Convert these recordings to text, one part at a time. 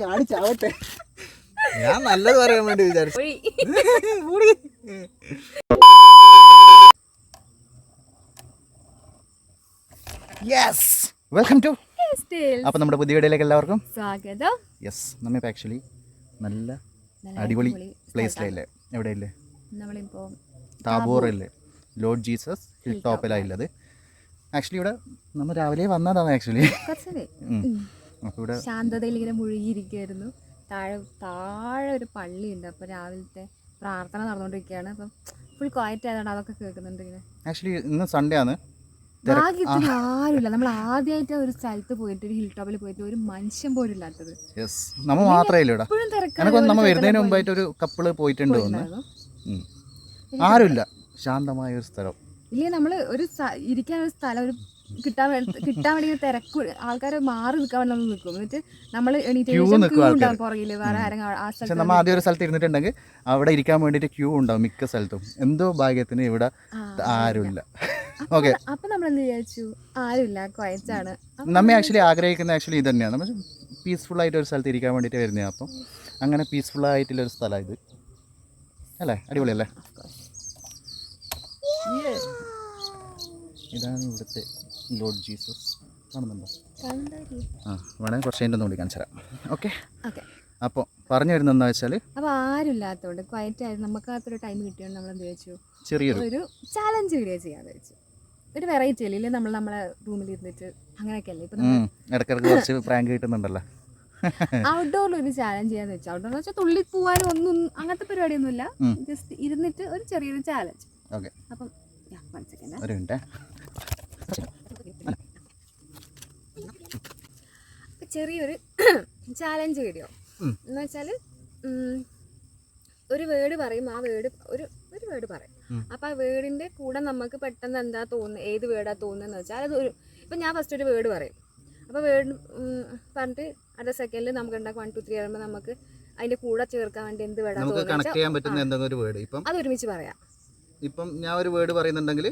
ചാടി ചാവട്ടെ. ഞാൻ നല്ലത് പറയാൻ വേണ്ടി വിചാരിച്ചു. Yes, welcome to. അപ്പോൾ നമ്മുടെ പുതിയ വീഡിയോയിലേക്ക് എല്ലാവർക്കും സ്വാഗതം. യെസ്, നമ്മിപ്പോൾ ആക്ച്വലി നല്ല അടിപൊളി പ്ലേസിലല്ലേ? എവിടെയല്ലേ? നമ്മളിപ്പോൾ താബോറില്ലേ, ലോർഡ് ജീസസ് ഹിൽ ടോപ്പിലായുള്ളത്. ആക്ച്വലി ഇവിടെ നമ്മൾ രാവിലെ വന്നതാണ് ആക്ച്വലി. അപ്പോൾ ഇവിടെ ശാന്തതയിൽ ഇങ്ങനെ മുഴുകിയിരിക്കുകയായിരുന്നു. താഴെ ഒരു പള്ളിയുണ്ട്. അപ്പോൾ രാവിലത്തെ പ്രാർത്ഥന നടന്നുകൊണ്ടിരിക്കുകയാണ്. അപ്പം ഫുൾ ക്വയറ്റ് ആയതുകൊണ്ട് അതൊക്കെ കേൾക്കുന്നുണ്ട് ഇങ്ങനെ. ആക്ച്വലി ഇന്ന് സൺഡേ ആണ്. ഭാഗ്യത്തിന് ആരുമില്ല. നമ്മൾ ആദ്യമായിട്ട് ഒരു സ്ഥലത്ത് പോയിട്ട്, ഒരു ഹിൽ ടോപ്പിൽ പോയിട്ട് ഒരു മനുഷ്യൻ പോലും ഇല്ലാത്തത്. യെസ്, നമ്മൾ മാത്രമേ ഇല്ല ഇവിടെ. നമ്മൾ വരുന്നതിന് മുമ്പായിട്ട് ഒരു കപ്പിള് പോയിട്ടുണ്ട്. ആരുമില്ല, ശാന്തമായ ഒരു സ്ഥലം. ഇല്ലെങ്കിൽ നമ്മൾ ഒരു ഇരിക്കാൻ ഒരു സ്ഥലം ഒരു കിട്ടാൻ വേണ്ടി തിരക്ക്, ആൾക്കാർ മാറി നിൽക്കാൻ വേണ്ടി നമ്മൾ നിൽക്കും. എന്നിട്ട് നമ്മൾ എണീറ്റ് പുറകില് വേറെ ആരെങ്കിലും. നമ്മൾ ആദ്യം ഒരു സ്ഥലത്ത് ഇരുന്നിട്ടുണ്ടെങ്കിൽ അവിടെ ഇരിക്കാൻ വേണ്ടിയിട്ട് ക്യൂ ഉണ്ടാവും മിക്ക സ്ഥലത്തും. എന്തോ ഭാഗ്യത്തിന് ഇവിടെ ആരുമില്ല. ഓക്കെ, അപ്പൊ നമ്മൾ എന്ത് വിചാരിച്ചു, ആരുമില്ല, ക്വയറ്റാണ്. നമ്മെ ആക്ച്വലി ആഗ്രഹിക്കുന്ന ആക്ച്വലി ഇത് തന്നെയാണ്. നമ്മൾ പീസ്ഫുൾ ആയിട്ട് ഒരു സ്ഥലത്ത് ഇരിക്കാൻ വേണ്ടിയിട്ട് വരുന്നത്. അപ്പം അങ്ങനെ പീസ്ഫുൾ ആയിട്ടുള്ള ഒരു സ്ഥലമാണ് ഇത് അല്ലേ? അടിപൊളിയല്ലേ? ഇതാണ് ഇവിടുത്തെ ലോർഡ് ജീസസ്. കാണുന്നുണ്ടോ? ആ, വേണമെങ്കിൽ കുറച്ച് കഴിഞ്ഞിട്ട് ഒന്ന് കാണിച്ചു തരാം. ഓക്കെ, അപ്പോൾ പറഞ്ഞു വരുന്നത് എന്താ വെച്ചാൽ, അപ്പോൾ ആരുമില്ലാത്തതുകൊണ്ട് ക്വയറ്റ് ആയിരുന്നു. നമുക്ക് അത്ര ടൈം കിട്ടിയോണ്ട് നമ്മൾ എന്ത് വെച്ചു, ചെറിയൊരു ചാലഞ്ച് വീഡിയോ ചെയ്യാന്ന് വെച്ചു. ഒരു വെറൈറ്റി അല്ലേ? നമ്മൾ നമ്മളെ റൂമിൽ ഇരുന്നിട്ട് അങ്ങനെയൊക്കെ അല്ലേ ഇപ്പം ഇടയ്ക്കിടയ്ക്ക് കുറച്ച് പ്രാങ്ക് കിട്ടുന്നുണ്ടല്ലോ. ഔട്ട്ഡോറിൽ ഒരു ചാലഞ്ച് ചെയ്യാന്ന് വെച്ചു. ഔട്ട്ഡോർ എന്ന് വെച്ചാൽ തുള്ളി പോകാനും ഒന്നും അങ്ങനത്തെ പരിപാടിയൊന്നുമില്ല. ജസ്റ്റ് ഇരുന്നിട്ട് ഒരു ചെറിയൊരു ചാലഞ്ച്. ഓക്കെ, അപ്പം ഒരു മിനിറ്റ്. ചെറിയൊരു ചാലഞ്ച് വീഡിയോ എന്ന് വെച്ചാൽ, ഒരു വേർഡ് പറയും. ആ വേർഡ് ഒരു വേർഡ് പറയും. അപ്പം ആ വേർഡിൻ്റെ കൂടെ നമുക്ക് പെട്ടെന്ന് എന്താ തോന്നുന്നത്, ഏത് വേർഡാണ് തോന്നുന്നതെന്ന് വെച്ചാൽ അത് ഒരു, ഇപ്പം ഞാൻ ഫസ്റ്റ് ഒരു വേർഡ് പറയും. അപ്പോൾ വേർഡ് പറഞ്ഞിട്ട് അടുത്ത സെക്കൻഡിൽ നമുക്ക് ഉണ്ടാക്കും 1 2 3 പറയുമ്പോൾ നമുക്ക് അതിൻ്റെ കൂടെ ചേർക്കാൻ വേണ്ടി എന്ത് വേർഡാണ് തോന്നുന്നത് അത് ഒരുമിച്ച് പറയാം. ഇപ്പം ഞാൻ ഒരു വേർഡ് പറയുന്നുണ്ടെങ്കിൽ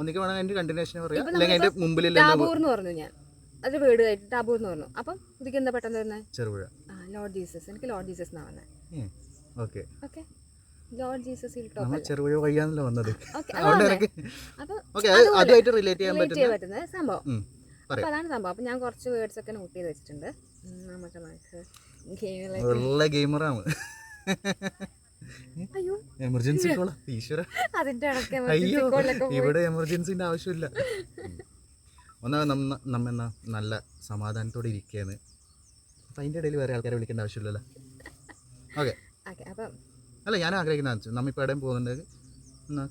ഒന്നിക്ക് വേണം അതിൻ്റെ കണ്ടിന്യൂഷൻ പറയാം. അല്ലെങ്കിൽ അതിൻ്റെ മുമ്പിൽ ടാബൂർ എന്ന് പറഞ്ഞു, ഞാൻ അത് വേർഡ് ആയിട്ട് ടാബൂർ എന്ന് പറഞ്ഞു. അപ്പം ഇതിക്ക് എന്താ പെട്ടെന്ന് വരുന്നത്? ചെറുപുഴ. Lord Jesus. എനിക്ക് ലോർഡ് ജീസസ് എന്നാ വന്നത്. Okay, Lord Jesus hill top. Cherupuzha വഴിയാണല്ലോ വന്നത്. അതുമായിട്ട് റിലേറ്റ് ചെയ്യാൻ പറ്റുന്ന സംഭവം. അപ്പോൾ അതാണ് സംഭവം. അപ്പം ഞാൻ കുറച്ച് വേർഡ്സ് ഒക്കെ നോട്ട് ചെയ്ത് വെച്ചിട്ടുണ്ട്. നമുക്ക് ഗെയിമറാണ്. അയ്യോ, എമർജൻസി കോൾ. ഈശ്വര, ഇവിടെ എമർജൻസിന്റെ ആവശ്യമില്ല. നമ്മ നല്ല സമാധാനത്തോടെ ഇരിക്കുകയാണ്. അപ്പം അതിൻ്റെ ഇടയിൽ വേറെ ആൾക്കാരെ വിളിക്കേണ്ട ആവശ്യമില്ലല്ലോ. ഓക്കെ, അല്ല ഞാൻ ആഗ്രഹിക്കുന്ന നമ്മളിപ്പോൾ എവിടെയും പോകുന്നുണ്ടെങ്കിൽ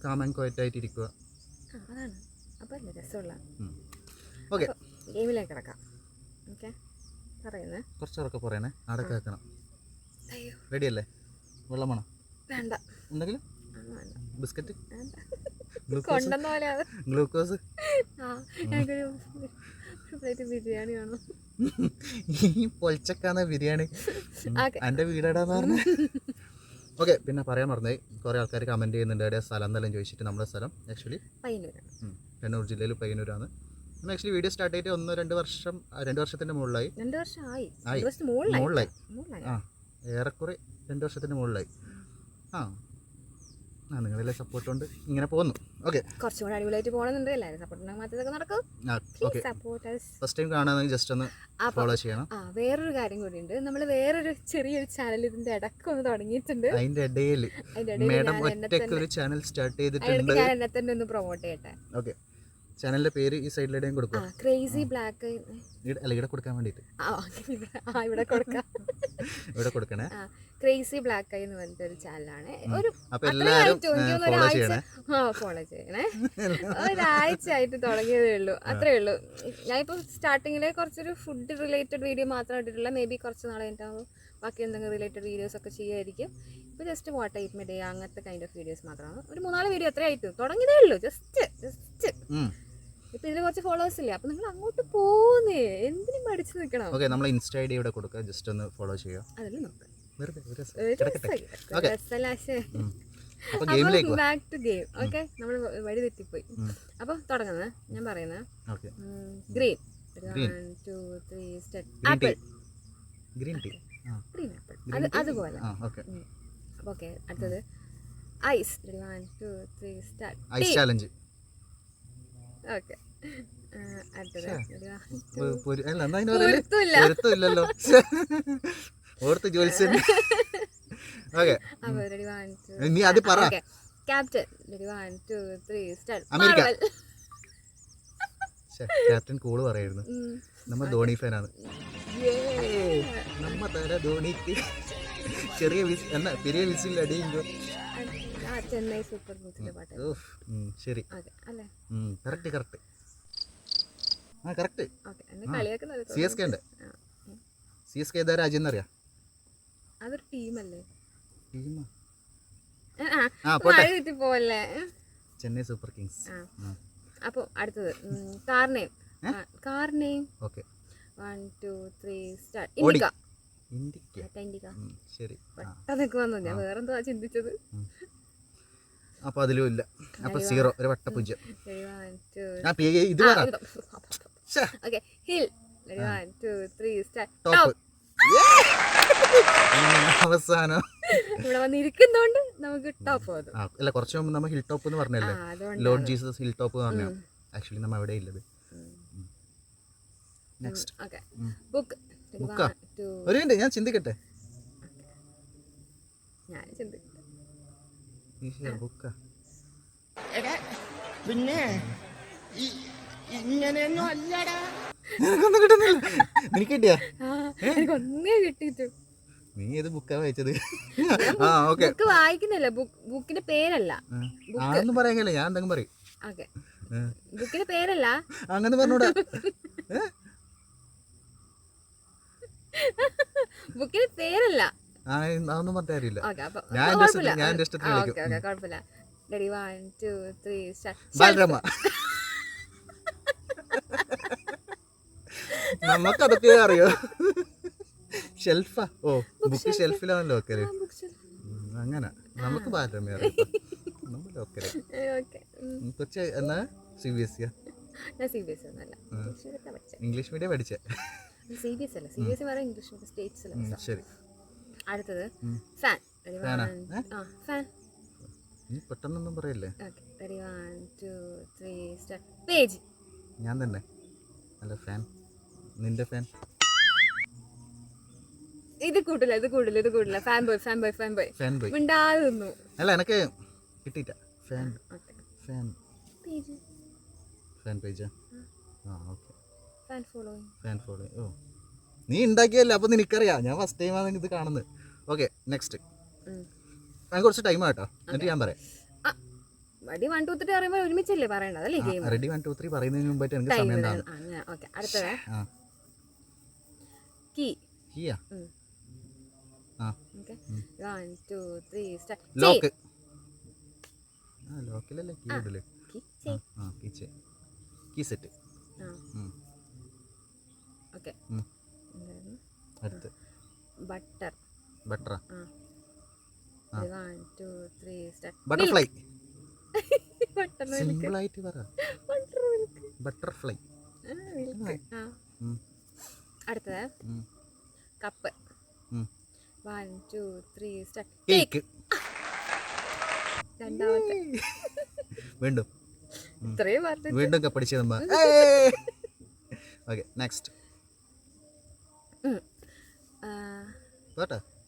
കാമൻ ക്വയറ്റായിട്ട് ഇരിക്കുക. ഓക്കെ, ഗെയിമിലേക്ക് കിടക്കാം. ഓക്കെ, പറയുന്നത് കുറച്ചൊക്കെ പറയണേ, അവിടെ കേൾക്കണം. റെഡിയല്ലേ? വെള്ളം വേണം? വേണ്ട. എന്തെങ്കിലും ബിസ്ക്കറ്റ്, ഗ്ലൂക്കോസ്. ബിരിയാണി വേണം. ഈ പൊളിച്ചക്കാന്ന ബിരിയാണി എൻ്റെ വീടാടാന്ന് പറഞ്ഞു. ഓക്കെ, പിന്നെ പറയാൻ പറഞ്ഞത് കുറേ ആൾക്കാർ കമൻറ്റ് ചെയ്യുന്നുണ്ട് എവിടെ സ്ഥലം എന്നെല്ലാം ചോദിച്ചിട്ട്. നമ്മുടെ സ്ഥലം ആക്ച്വലി കണ്ണൂർ ജില്ലയിൽ പയ്യന്നൂരാണ്. നമ്മൾ ആക്ച്വലി വീഡിയോ സ്റ്റാർട്ട് ചെയ്തിട്ട് 2 വർഷത്തിൻ്റെ മുകളിലായി. ആ, ഏറെക്കുറെ 2 വർഷത്തിന് മുകളിലായി. നിങ്ങളെല്ലാം സപ്പോർട്ട് കൊണ്ട് ഇങ്ങനെ പോകുന്നു. ഓക്കെ, കുറച്ചുകൂടെ അടിപൊളിയായിട്ട് പോകണമെന്നുണ്ട്. എല്ലാവരും സപ്പോർട്ട് മാത്രമേ നടക്കും. ഫസ്റ്റ് ടൈം കാണുകയാണെങ്കിൽ ജസ്റ്റ് ഒന്ന് ഫോളോ ചെയ്യണം. വേറൊരു കാര്യം കൂടി ഉണ്ട്. നമ്മൾ വേറൊരു ചെറിയൊരു ചാനൽ ഇതിന്റെ ഇടയ്ക്കൊന്ന് തുടങ്ങിയിട്ടുണ്ട്. അതിന്റെ ഇടയിൽ ഒരു ചാനൽ സ്റ്റാർട്ട് ചെയ്തിട്ടുണ്ട്. ഞാൻ എന്നെ തന്നെ ഒന്ന് പ്രൊമോട്ട് ചെയ്യട്ടെ. ഓക്കെ, ചാനലിന്റെ പേര് ഈ സൈഡിലെവിടെയും കൊടുക്കും. ക്രേസി ബ്ലാക്ക് ഇവിടെ കൊടുക്കാൻ വേണ്ടിട്ട് ഇവിടെ കൊടുക്കണേ. ക്രേസി ബ്ലാക്ക് ഐ എന്ന് പറഞ്ഞിട്ട് ഒരു ചാനലാണ്. ഫോളോ ചെയ്യണേ. ഒരാഴ്ച ആയിട്ട് തുടങ്ങിയതേ ഉള്ളൂ, അത്രേ ഉള്ളൂ. ഞാനിപ്പോൾ സ്റ്റാർട്ടിങ്ങിൽ കുറച്ചൊരു ഫുഡ് റിലേറ്റഡ് വീഡിയോ മാത്രം ഇട്ടിട്ടുള്ള. മേ ബി കുറച്ച് നാളെ കഴിഞ്ഞിട്ടാകുമ്പോൾ ബാക്കി എന്തെങ്കിലും റിലേറ്റഡ് വീഡിയോസ് ഒക്കെ ചെയ്യുമായിരിക്കും. ഇപ്പോൾ just what IIT me day അങ്ങനത്തെ കൈൻഡ് ഓഫ് വീഡിയോസ് മാത്രമാണ്. ഒരു 3-4 വീഡിയോ അത്രേ ആയിട്ട് തുടങ്ങിയതേ ഉള്ളൂ. ജസ്റ്റ് ഇപ്പൊ ഇതിൽ കുറച്ച് ഫോളോവേഴ്സ് ഇല്ലേ, അപ്പൊ നിങ്ങൾ അങ്ങോട്ട് പോകുന്നേ, എന്തിനും പഠിച്ചു നിൽക്കണം. ഓക്കെ, നമ്മൾ ഇൻസ്റ്റ ഐഡി ഇവിടെ കൊടുക്കുക, ജസ്റ്റ് ഒന്ന് ഫോളോ ചെയ്യുക. അതിൽ നോക്കാം. Back to game. ഓക്കെ, നമ്മൾ വഴി തെറ്റിപ്പോയി. അപ്പൊ തുടങ്ങുന്നത് ഞാൻ പറയുന്നത് green. 1 2 3 start. Apple. Green tea. Green apple അത് അതുപോലെ. ഓക്കെ. അപ്പോൾ ഓക്കെ, അടുത്തത് ice. 1 2 3 start. Ice challenge. Okay, അടുത്തത് പൊരുത്തമില്ലല്ലോ. ഓർത്ത് ജോലിച്ചൻ. ഓക്കെ, അപ്പോൾ റെഡി 1 2 നീ അത് പറ. Captain. 1 2 3 start. America. Captain cool പറയായിരുന്നു. നമ്മ ധോണി ഫാനാണ്. നമ്മ തല ധോണിക്ക് ചെറിയ പെരിയ വിസിൽ അടിയുമ്പോ. ചെന്നൈ സൂപ്പർ കിങ്സിന്റെ പാട്ട്. ശരി, അല്ലേ? കറക്റ്റ്. ആ കറക്റ്റ്. CSK ഉണ്ട്. CSK ഏതാ രാജ്യം എന്നറിയാം? അതൊരു ടീമല്ലേ? ടീമാ? പോലെ ചെന്നൈ സൂപ്പർ കിങ്സ്. അപ്പോൾ അടുത്തത് car name. Okay, 1 2 3 start. Indica. ശരി. പെട്ടെന്നൊക്കെ വന്നു, ഞാൻ വേറെന്തോ ചിന്തിച്ചത്. അപ്പൊ അതിലും ഇല്ല. അപ്പൊ 0, ഒരു വട്ടപൂജ്യം. ഇത് ഓക്കെ, ഹിൽ. 1 2 3 സ്റ്റാർട്ട്. ടോപ്പ്. അവസാനം ഇവിടെ വന്നിരിക്കുന്നോണ്ട് നമുക്ക് ടോപ്പ്. അല്ല, കുറച്ച് മുമ്പ് നമ്മൾ ഹിൽ ടോപ്പ് എന്ന് പറഞ്ഞല്ലേ? ലോർഡ് ജീസസ് ഹിൽ ടോപ്പ് പറഞ്ഞു. ആക്ച്വലി നമ്മൾ അവിടെ ഇല്ലത്. നെക്സ്റ്റ്. Okay, book. ഒരു മിനിറ്റ്, ഞാൻ ചിന്തിക്കട്ടെ. ബുക്കാ? പിന്നെ ഇങ്ങനെയൊന്നും അല്ലടാ. നിനക്ക് കിട്ടിയാ? ഒന്നേ കിട്ടിയിട്ടു. നീ ഏത് ബുക്കാ വായിച്ചത്? ബുക്ക് വായിക്കുന്നില്ല, ബുക്കിന്റെ പേരല്ല. ആണെന്ന് പറയാനില്ല, ഞാൻ എന്തെങ്കിലും പറയും. ഓക്കെ, ബുക്കിന്റെ പേരല്ല. അങ്ങനെ പറഞ്ഞൂടാ. ബുക്കിന്റെ പേരല്ല. അതൊന്നും പറഞ്ഞ അറിയില്ല. ഞാൻ കുഴപ്പമില്ല. 1 2 3 സ്റ്റാർട്ട്. നമുക്കതൊക്കെ അറിയോ? ഷെൽഫാ? ഓ, ബുക്ക് ഷെൽഫിലാണല്ലോ വെക്കല്. അങ്ങനെ നമുക്ക് ബാലരമ അറിയാം. നമ്മൾ ലോക്കല്. കൊച്ച് എന്നാ CBSE? ഇംഗ്ലീഷ് മീഡിയം പഠിച്ചേ? CBSE അല്ല, CBSE വേറെ, ഇംഗ്ലീഷ് സ്റ്റേറ്റ് സിലബസ്. ശരി. അടുത്തത് ഫാൻ. ഫാൻ. നീ പെട്ടെന്നൊന്നും പറയല്ലേ. 1 2 3 സ്റ്റാർട്ട്. പേജ്. ഞാൻ തന്നെ അല്ല ഫാൻ. നിന്റെ ഫാൻ. ഇത് കൂടില്ല. Fan boy. മിണ്ടാതെ നിന്നു. അല്ല, എനിക്ക് കിട്ടിയില്ല. ഫാൻ പേജാ? ഓക്കെ. Fan following. ഓ, നീ ഉണ്ടാക്കിയല്ലേ, അപ്പൊ നിനക്കറിയാം. ഞാൻ ഫസ്റ്റ് ടൈമാണ് ഇത് കാണുന്നത്. Okay, next. ഞാൻ കുറച്ച് ടൈം ആട്ടോ, എന്നിട്ട് ഞാൻ പറയാം. റെഡി 1 2 3 പറയുമ്പോൾ ഒരുമിച്ചല്ലേ പറയണത്, അല്ലേ? റെഡി 1 2 3 പറയുന്നതിന് മുമ്പായിട്ട് എനിക്ക് സമയം എന്താണ്? ഓക്കെ, അടുത്തത് കീ. കീയാ? Okay, 1 2 3 start. ലോക്ക്. ലോക്കിലല്ലേ കീ ഇടല്? Key set. ഓക്കെ, അടുത്ത് ബട്ടറാ? 1 2 3 സ്റ്റാർട്ട്. ബട്ടർഫ്ലൈ. സിമ്പിൾ ആയിട്ട് പറ. ബട്ടർഫ്ലൈ. അടുത്തത് കപ്പ്. 1 2 3 സ്റ്റാർട്ട്. കേക്ക്. രണ്ടാമത്തെ. വീണ്ടും ഇത്രയും പറഞ്ഞു. വീണ്ടും കപ്പടിച്ചത്. Okay, next.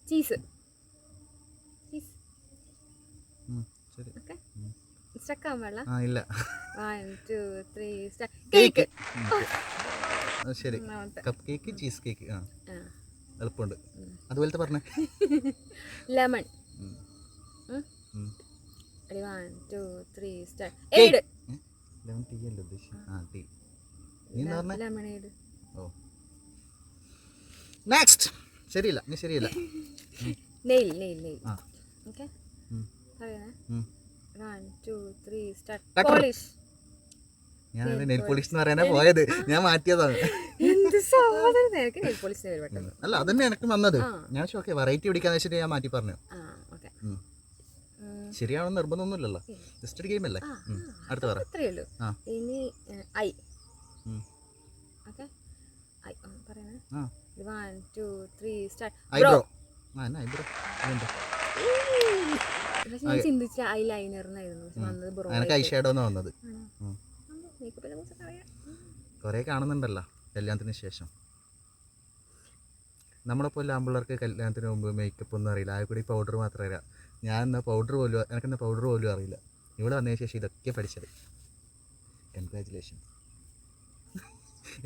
ചീസ്. ശരി. ഓക്കെ, സ്റ്റക്കാവാൻ പാടില്ല. ഇല്ല. 1 2 3 സ്റ്റാർട്ട്. കേക്ക്. ശരി. Cup cake, cheese cake. എളുപ്പമുണ്ട്. അതുപോലത്തെ പറഞ്ഞേ. Lemon. 1 2 3 start. Ade. Lemon tea അല്ലേ ഉദ്ദേശിച്ചത്? ടീ. നീ എന്താ പറഞ്ഞേ? ലെമണേഡ്. ഓ, നെക്സ്റ്റ്. ശരിയില്ല, നീ ശരിയില്ല. നെയിൽ. ഓക്കെ, പറയണേ. 1 2 3 സ്റ്റാർട്ട്. പോളിഷ്. ഞാൻ നെയിൽ പോളിഷ് എന്ന് പറയാനാ പോയത്, ഞാൻ മാറ്റിയതാണ്. അല്ല, അതന്നെ എനിക്ക് വന്നത്. ഞാൻ വെറൈറ്റി പിടിക്കാന്ന് വെച്ചിട്ട് ഞാൻ മാറ്റി പറഞ്ഞു. ശരിയാണെന്ന് നിർബന്ധമൊന്നുമില്ലല്ലോ, ജസ്റ്റ് ഒരു ഗെയിം അല്ലേ. അടുത്ത പറ. ഇനി ഐ. ഓക്കെ, ഐ പറയണേ. ആ 1 2 3 സ്റ്റാർട്ട്. ഐബ്രോ. ആ എന്നാ ഐബ്രോ പക്ഷെ ഞാൻ ചിന്തിച്ച ഐ ലൈനറിനായിരുന്നു, പക്ഷെ വന്നത് ബ്രോ. എനിക്ക് ഐ ഷാഡോ എന്നാ വന്നത്. മേക്കപ്പിനെ കുറിച്ചൊക്കെ അറിയാം. കുറേ കാണുന്നുണ്ടല്ലോ കല്യാണത്തിന് ശേഷം. നമ്മളെപ്പോലെ ആമ്പിള്ളേർക്ക് കല്യാണത്തിന് മുമ്പ് മേക്കപ്പ് ഒന്നും അറിയില്ല, ആ കൂടി പൗഡർ മാത്രമേ അറിയാം. ഞാൻ എന്നാ പൗഡർ പോലും എനിക്കെന്നാ പൗഡർ പോലും അറിയില്ല. ഇവിടെ വന്നതിന് ശേഷം ഇതൊക്കെ പഠിച്ചത്. കൺഗ്രാജുലേഷൻ.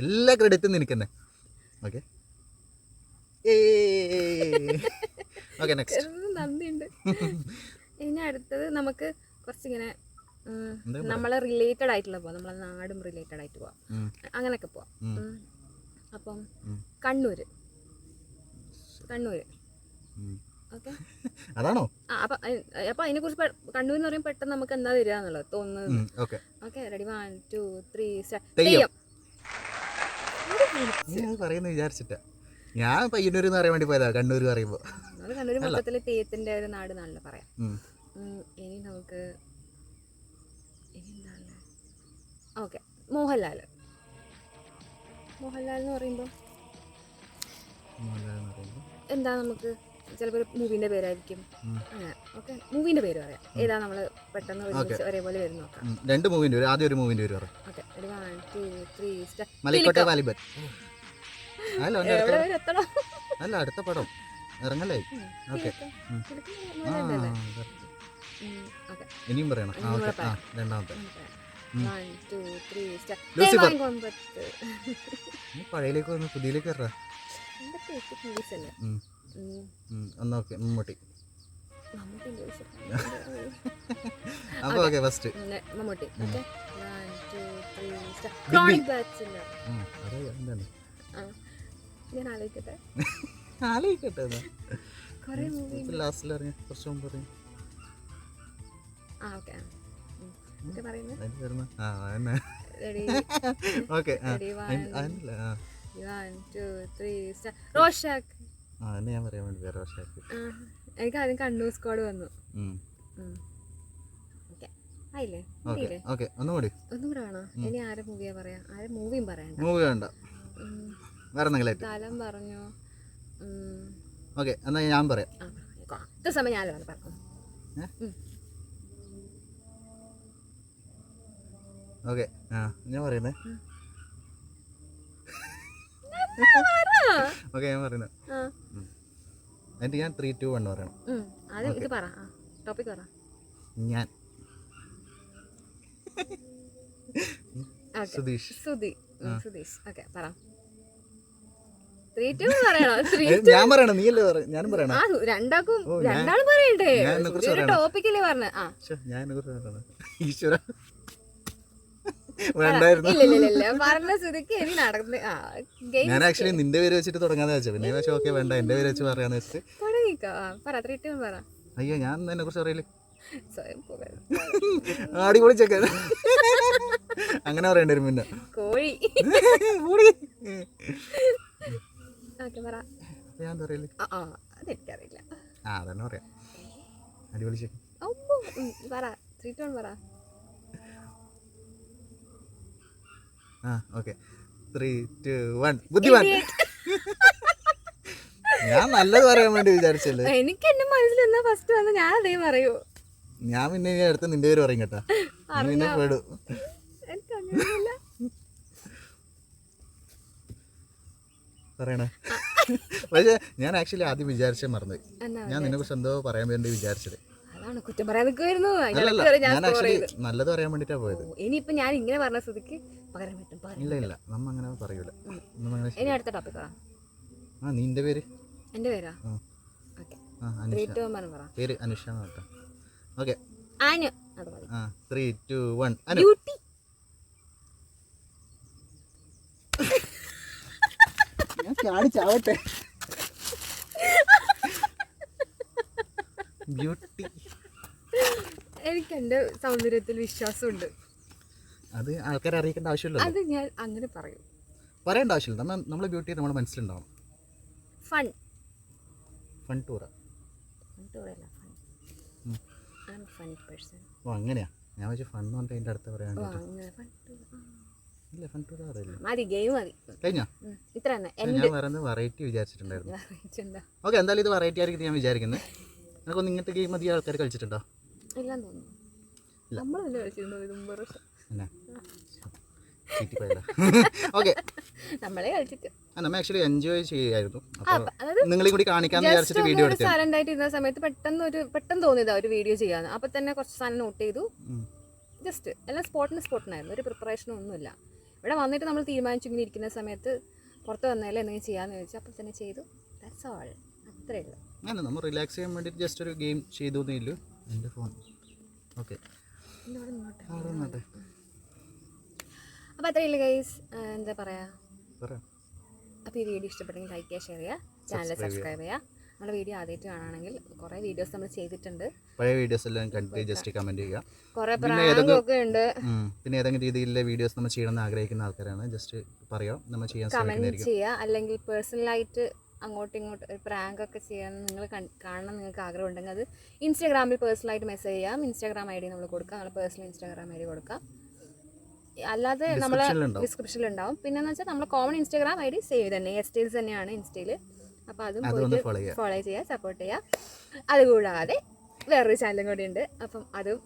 എല്ലാ ക്രെഡിറ്റും നിനക്ക് തന്നെ. Okay okay next. നന്ദിയുണ്ട്. ഇനി അടുത്തത് നമുക്ക് കുറച്ചിങ്ങനെ നമ്മളെ റിലേറ്റഡ് ആയിട്ടുള്ള പോവാം, നമ്മളെ നാടും റിലേറ്റഡ് ആയിട്ട് പോവാം, അങ്ങനെയൊക്കെ പോവാം. അപ്പം കണ്ണൂര് ഓക്കെ അതാണോ? അപ്പൊ അതിനെ കുറിച്ച് കണ്ണൂർ എന്ന് പറയുമ്പോൾ പെട്ടെന്ന് നമുക്ക് എന്താ വരിക എന്നുള്ളത് തോന്നുന്നത്. Okay ready 1 2 3 Theyyam. പറയുന്ന വിചാരിച്ചിട്ടാ ഞാൻ പയ്യന്നൂർ എന്ന് പറയാൻ വേണ്ടി പോയതാ. കണ്ണൂർ പറയുമ്പോ അത് കണ്ണൂർ മൊത്തത്തില് തെയ്യത്തിന്റെ ഒരു നാട് എന്നാണല്ലോ പറയാം. ഇനി നമുക്ക് ഓക്കെ മോഹൻലാൽ എന്ന് പറയുമ്പോൾ എന്താ, നമുക്ക് ചിലപ്പോൾ മൂവിന്റെ പേരായിരിക്കും. അങ്ങനെ ഓക്കെ മൂവിന്റെ പേര് പറയാം. ഏതാ നമ്മൾ പെട്ടെന്ന് ഒരേപോലെ വരും നോക്കാം. രണ്ട് മൂവിന്റെ പേര്. ആദ്യം ഒരു മൂവിന്റെ പേര് പറയാം. Okay 1 2 3 start. മലക്കോട്ടെ വാലിബൻ. അല്ല അടുത്ത പടം ഇറങ്ങല്ലേ? ഓക്കെ ഇനിയും പറയണം. രണ്ടാമത്തെ 1 2 3 സ്റ്റാർട്ട്. ലൂസിഫർ. പഴയലേക്ക് വന്ന് പുതിയലേക്ക് വരാ. ഓക്കെ മമ്മൂട്ടി. അപ്പൊ okay first Mammootty. Okay 1 2 3 start. Chronic bachelor. ഞാൻ ആലോചിക്കട്ടെ. കുറേ മൂവി ലാസ്റ്റിൽ ഇറങ്ങി കുറച്ച് മുമ്പ് ഇറങ്ങി. ഓക്കെ ഓക്കെ പറയുന്നത് റെഡി. Okay 1 2 3 start. റോഷാക്ക്. ഞാൻ പറയാൻ വേണ്ടി റോഷാക്ക്. എനിക്ക് ആദ്യം കണ്ണൂർ സ്ക്വാഡ് വന്നു. ഓക്കെ ആയില്ലേ? ഓക്കെ ഒന്നും കൂടി വേണോ? ഇനി ആരെ മൂവിയാ പറയാ? ആരെ മൂവിയും പറയണ്ട. മൂവി വേണ്ട, വേറെ എന്തെങ്കിലും സ്ഥലം പറഞ്ഞു. ഓക്കെ എന്നാ ഞാൻ പറയാം. കുറച്ച് സമയം ഞാനാണ് പറഞ്ഞു. ഓക്കെ ഞാൻ പറയുന്നേ. ഓക്കെ ഞാൻ പറയുന്നത് എന്നിട്ട് ഞാൻ 3 2 1 പറയണം. ഇത് പറ, ടോപ്പിക് പറ. ഞാൻ സുധീഷ്. സുധീഷ് ഓക്കെ പറ. 3 2 പറയണോ? ഞാൻ പറയണം, നീയല്ലേ ഞാനും പറയണം. രണ്ടാളും പറയണ്ടേ? ടോപ്പിക്കല്ലേ പറഞ്ഞ. ഈശ്വര വേണ്ടായിരുന്നു. പറഞ്ഞ സ്ഥിതിക്ക് ഇനി നടന്ന് ഞാൻ ആക്ച്വലി നിന്റെ പേര് വെച്ചിട്ട് തുടങ്ങാന്ന് വെച്ചാൽ പിന്നെ പക്ഷേ ഓക്കെ വേണ്ട എന്റെ പേര് വെച്ച് പറയാന്ന് വെച്ചിട്ട് തുടങ്ങിക്കോ. പറ 3 2 പറ. അയ്യോ ഞാൻ എന്നെ കുറിച്ച് പറയില്ലേ? സ്വയം അടിപൊളി ചെക്കൻ അങ്ങനെ പറയേണ്ടി വരും. പിന്നെ കോഴി. ഞാൻ പറയില്ലേ? അതെനിക്കറിയില്ല. അതന്നെ പറയാം. അടിപൊളി ചെക്കൻ. പറ 3 2 പറ. ഓക്കെ 3 2 1 ബുദ്ധിമാൻ. ഞാൻ നല്ലത് പറയാൻ വേണ്ടി വിചാരിച്ചല്ലേ. എനിക്ക് എന്റെ മനസ്സിൽ എന്നാ ഫസ്റ്റ് വന്ന് ഞാൻ അതേ പറയൂ. ഞാൻ പിന്നെ അടുത്ത് നിന്റെ പേര് പറയും കേട്ടാ. പിന്നെ പേടും. പറയണേ. പക്ഷെ ഞാൻ ആക്ച്വലി ആദ്യം വിചാരിച്ചേ മറന്നു. ഞാൻ നിന്നെ കുറിച്ച് എന്തോ പറയാൻ വേണ്ടി വിചാരിച്ചത്. കുറ്റം പറയാൻ നിൽക്കുമായിരുന്നു. നല്ലത് പറയാൻ വേണ്ടിട്ടാ പോയത്. ഇനിയിപ്പോ ഞാൻ ഇങ്ങനെ പറഞ്ഞ സ്ഥിതിക്ക് പകരം കിട്ടും. ഇല്ല നമ്മ അങ്ങനെ പറയൂല. ഇനി അടുത്ത ടോപ്പിക് പറ. നിന്റെ പേര്? എന്റെ പേരാ? പേര് അനുഷ. ഓക്കെ 3 2 1 അനു. ഞാൻ ചാവട്ടെ. ബ്യൂട്ടി. എനിക്ക് എന്റെ സൗന്ദര്യത്തിൽ വിശ്വാസമുണ്ട്. അത് ആൾക്കാരെ അറിയിക്കേണ്ട ആവശ്യമില്ല. അത് ഞാൻ അങ്ങനെ പറയും. പറയേണ്ട ആവശ്യമില്ല. നമ്മളെ ബ്യൂട്ടി നമ്മുടെ മനസ്സിലുണ്ടാവും. ഫൺ ടൂറാ? ഓ അങ്ങനെയാ. ഞാൻ വെച്ച് ഫൺ എന്ന് പറഞ്ഞിട്ട് അതിൻ്റെ അടുത്ത് പറയാൻ. ഇല്ല ഫൺ ടൂർ അറിയില്ല. മതി ഗെയിം മതി. കഴിഞ്ഞോ? ഇത്ര തന്നെ. ഞാൻ പറയുന്നത് വെറൈറ്റി വിചാരിച്ചിട്ടുണ്ടായിരുന്നു. ഓക്കെ, എന്തായാലും ഇത് വെറൈറ്റി ആയിരിക്കും ഞാൻ വിചാരിക്കുന്നത്. നിനക്കൊന്ന് ഇങ്ങനത്തെ ഗെയിം അധികം ആൾക്കാർ കളിച്ചിട്ടുണ്ടോ? ഇല്ലാന്ന് തോന്നുന്നു. നമ്മളല്ലേ കളിച്ചിരുന്നു ഇത് മുമ്പ് വർഷം. ഓക്കെ, നമ്മളെ കളിച്ചിട്ട് നമ്മൾ ആക്ച്വലി എൻജോയ് ചെയ്യായിരുന്നു. നിങ്ങളെ കൂടി കാണിക്കാന്ന് വിചാരിച്ചിട്ട് വീഡിയോ എടുത്തു. സൈലന്റ് ആയിട്ട് ഇരുന്ന സമയത്ത് പെട്ടെന്ന് തോന്നിയതാ ഒരു വീഡിയോ ചെയ്യാന്ന്. അപ്പൊ തന്നെ കുറച്ച് സാധനം നോട്ട് ചെയ്തു. ജസ്റ്റ് എല്ലാം സ്പോട്ടിനായിരുന്നു. ഒരു പ്രിപ്പറേഷനും ഒന്നുമില്ല. ഇവിടെ വന്നിട്ട് നമ്മൾ തീരുമാനിച്ചു ഇങ്ങനെ ഇരിക്കുന്ന സമയത്ത് പുറത്ത് വന്നാലേ എന്തെങ്കിലും ചെയ്യാന്ന് ചോദിച്ചാൽ അപ്പം തന്നെ ചെയ്തു. That's all. അത്രേ ഉള്ളൂ. അങ്ങനെ നമ്മൾ റിലാക്സ് ചെയ്യാൻ വേണ്ടിയിട്ട് ജസ്റ്റ് ഒരു ഗെയിം ചെയ്തു എന്നേ. എൻ്റെ ഫോൺ ഓക്കെ. അപ്പോൾ അത്രയല്ലേ ഗൈസ്. എന്താ പറയാ, അപ്പോൾ ഈ വീഡിയോ ഇഷ്ടപ്പെട്ടെങ്കിൽ ലൈക്ക് ചെയ്യുക, ഷെയർ ചെയ്യുക, ചാനൽ സബ്സ്ക്രൈബ് ചെയ്യുക. നമ്മുടെ വീഡിയോ ആദ്യമായിട്ട് കാണുകയാണെങ്കിൽ കുറേ വീഡിയോസ് നമ്മൾ ചെയ്തിട്ടുണ്ട്. പഴയ വീഡിയോസ് എല്ലാം കണ്ടിട്ട് ജസ്റ്റ് കമൻറ്റ് ചെയ്യുക. കുറേ പ്രാങ്കൊക്കെ ഉണ്ട്. പിന്നെ ഏതെങ്കിലും രീതിയിലുള്ള വീഡിയോസ് നമ്മൾ ചെയ്യണമെന്ന് ആഗ്രഹിക്കുന്ന ആൾക്കാരാണ് ജസ്റ്റ് പറയാം, നമ്മൾ ചെയ്യാൻ കമൻറ്റ് ചെയ്യുക. അല്ലെങ്കിൽ പേഴ്സണലായിട്ട് അങ്ങോട്ടും ഇങ്ങോട്ടും ഒരു പ്രാങ്ക് ഒക്കെ ചെയ്യാൻ നിങ്ങൾ കാണണം നിങ്ങൾക്ക് ആഗ്രഹം ഉണ്ടെങ്കിൽ അത് ഇൻസ്റ്റാഗ്രാമിൽ പേഴ്സണലായിട്ട് മെസ്സേജ് ചെയ്യാം. ഇൻസ്റ്റാഗ്രാം ഐ ഡി നമ്മൾ കൊടുക്കാം. നമ്മൾ പേഴ്സണൽ ഇൻസ്റ്റാഗ്രാം ഐ ഡി കൊടുക്കാം. അല്ലാതെ നമ്മൾ ഡിസ്ക്രിപ്ഷനിൽ ഉണ്ടാവും. പിന്നെന്ന് വെച്ചാൽ നമ്മൾ common Instagram I D save തന്നെ എസ്റ്റേൽസ് തന്നെയാണ് ഇൻസ്റ്റയിൽ. അപ്പോൾ അതും പോയിട്ട് ഫോളോ ചെയ്യുക, സപ്പോർട്ട് ചെയ്യുക. അതുകൂടാതെ വേറൊരു ചാനലും കൂടി ഉണ്ട്. അപ്പം അതും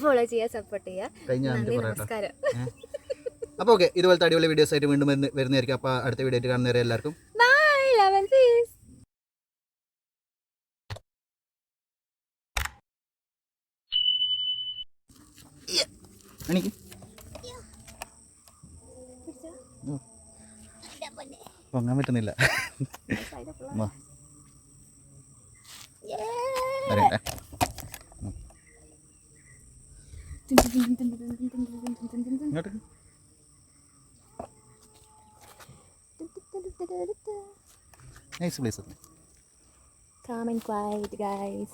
ഫോളോ ചെയ്യുക, സപ്പോർട്ട് ചെയ്യുക. നന്ദി, നമസ്കാരം. അപ്പോൾ ഓക്കെ, ഇതുപോലത്തെ അടിപൊളി വീഡിയോസ് ആയിട്ട് വീണ്ടും വരുന്നതായിരിക്കും. അപ്പോൾ അടുത്ത വീഡിയോ ആയിട്ട് കാണുന്നവരെ എല്ലാവർക്കും ബൈ. Love and peace. പൊങ്ങാൻ പറ്റുന്നില്ല. Nice place. Calm and quiet, guys.